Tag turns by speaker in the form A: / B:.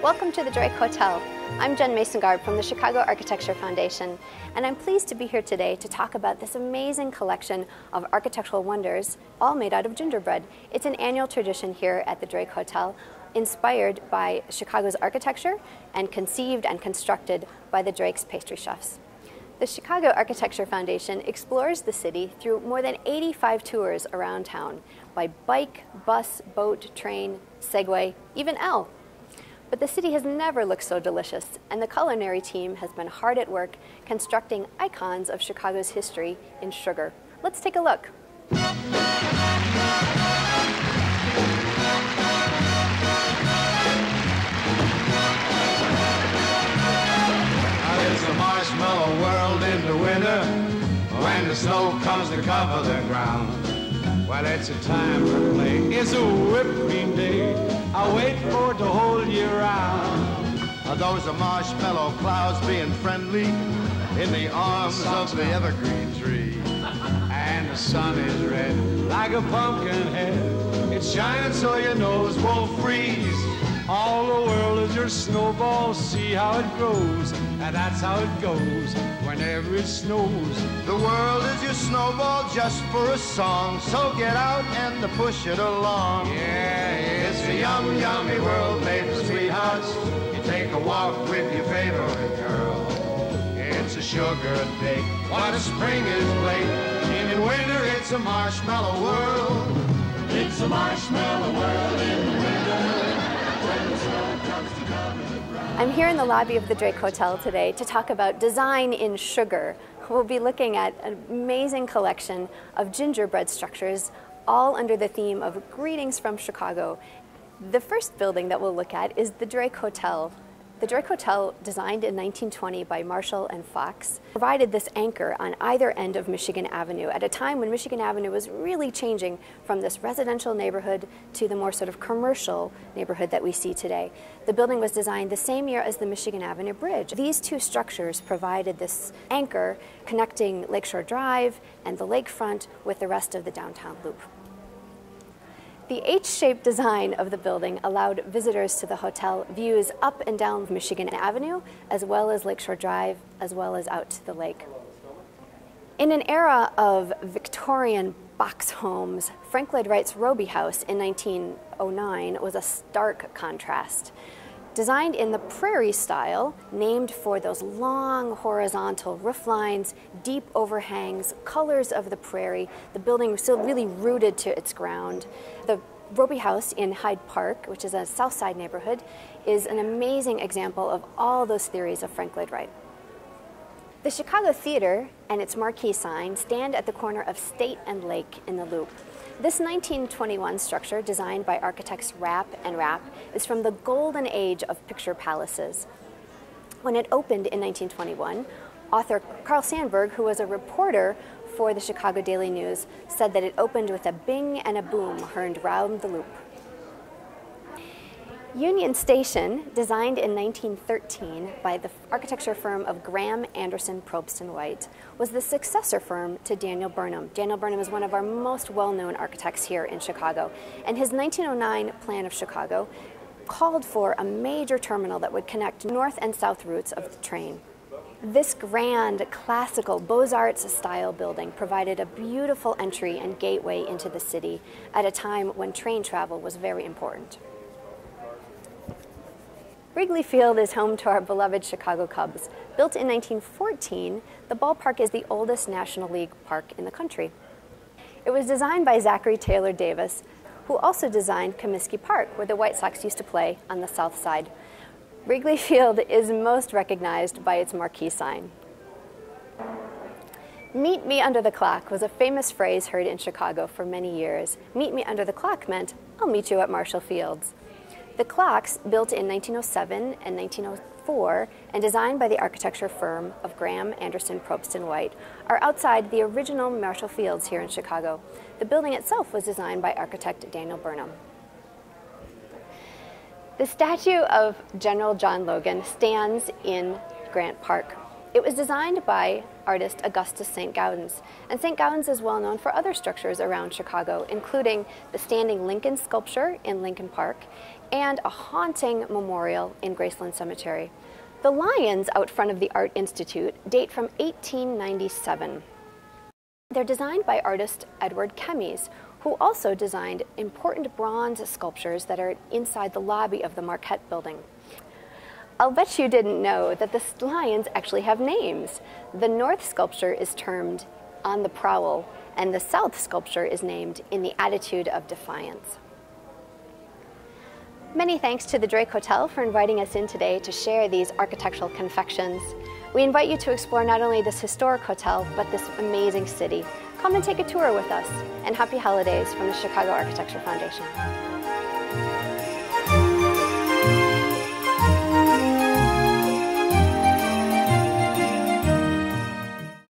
A: Welcome to the Drake Hotel. I'm Jen Mason-Garb from the Chicago Architecture Foundation, and I'm pleased to be here today to talk about this amazing collection of architectural wonders, all made out of gingerbread. It's an annual tradition here at the Drake Hotel, inspired by Chicago's architecture and conceived and constructed by the Drake's pastry chefs. The Chicago Architecture Foundation explores the city through more than 85 tours around town by bike, bus, boat, train, Segway, even L. But the city has never looked so delicious, and the culinary team has been hard at work constructing icons of Chicago's history in sugar. Let's take a look.
B: It's a marshmallow world in the winter, when the snow comes to cover the ground. Well, it's a time to play, it's a whipping day, I wait for it the whole year round. Those are marshmallow clouds being friendly in the arms of the evergreen tree. And the sun is red like a pumpkin head, it's shining so your nose won't freeze. All the world is your snowball, see how it grows, and that's how it goes whenever it snows. The world is your snowball just for a song, so get out and push it along. Yeah, it's a yummy world made for sweethearts. You take a walk with your favorite girl. It's a sugar day, what a spring is late, and in winter it's a marshmallow world. It's a marshmallow world in the winter.
A: I'm here in the lobby of the Drake Hotel today to talk about design in sugar. We'll be looking at an amazing collection of gingerbread structures, all under the theme of greetings from Chicago. The first building that we'll look at is the Drake Hotel. The Drake Hotel, designed in 1920 by Marshall and Fox, provided this anchor on either end of Michigan Avenue at a time when Michigan Avenue was really changing from this residential neighborhood to the more sort of commercial neighborhood that we see today. The building was designed the same year as the Michigan Avenue Bridge. These two structures provided this anchor connecting Lakeshore Drive and the lakefront with the rest of the downtown loop. The H-shaped design of the building allowed visitors to the hotel views up and down Michigan Avenue, as well as Lakeshore Drive, as well as out to the lake. In an era of Victorian box homes, Frank Lloyd Wright's Roby House in 1909 was a stark contrast. Designed in the prairie style, named for those long horizontal roof lines, deep overhangs, colors of the prairie, the building was still really rooted to its ground. The Roby House in Hyde Park, which is a South Side neighborhood, is an amazing example of all those theories of Frank Lloyd Wright. The Chicago Theater and its marquee sign stand at the corner of State and Lake in the Loop. This 1921 structure, designed by architects Rapp and Rapp, is from the golden age of picture palaces. When it opened in 1921, author Carl Sandburg, who was a reporter for the Chicago Daily News, said that it opened with a bing and a boom heard round the loop. Union Station, designed in 1913 by the architecture firm of Graham, Anderson, Probst & White, was the successor firm to Daniel Burnham. Daniel Burnham is one of our most well-known architects here in Chicago, and his 1909 plan of Chicago called for a major terminal that would connect north and south routes of the train. This grand, classical, Beaux-Arts style building provided a beautiful entry and gateway into the city at a time when train travel was very important. Wrigley Field is home to our beloved Chicago Cubs. Built in 1914, the ballpark is the oldest National League park in the country. It was designed by Zachary Taylor Davis, who also designed Comiskey Park, where the White Sox used to play on the south side. Wrigley Field is most recognized by its marquee sign. "Meet me under the clock" was a famous phrase heard in Chicago for many years. Meet me under the clock meant, I'll meet you at Marshall Fields. The clocks, built in 1907 and 1904 and designed by the architecture firm of Graham, Anderson, Probst & White, are outside the original Marshall Fields here in Chicago. The building itself was designed by architect Daniel Burnham. The statue of General John Logan stands in Grant Park. It was designed by artist Augustus St. Gaudens, and St. Gaudens is well known for other structures around Chicago, including the standing Lincoln sculpture in Lincoln Park and a haunting memorial in Graceland Cemetery. The lions out front of the Art Institute date from 1897. They're designed by artist Edward Kemys, who also designed important bronze sculptures that are inside the lobby of the Marquette Building. I'll bet you didn't know that the lions actually have names. The north sculpture is termed On the Prowl, and the south sculpture is named In the Attitude of Defiance. Many thanks to the Drake Hotel for inviting us in today to share these architectural confections. We invite you to explore not only this historic hotel, but this amazing city. Come and take a tour with us, and happy holidays from the Chicago Architecture Foundation.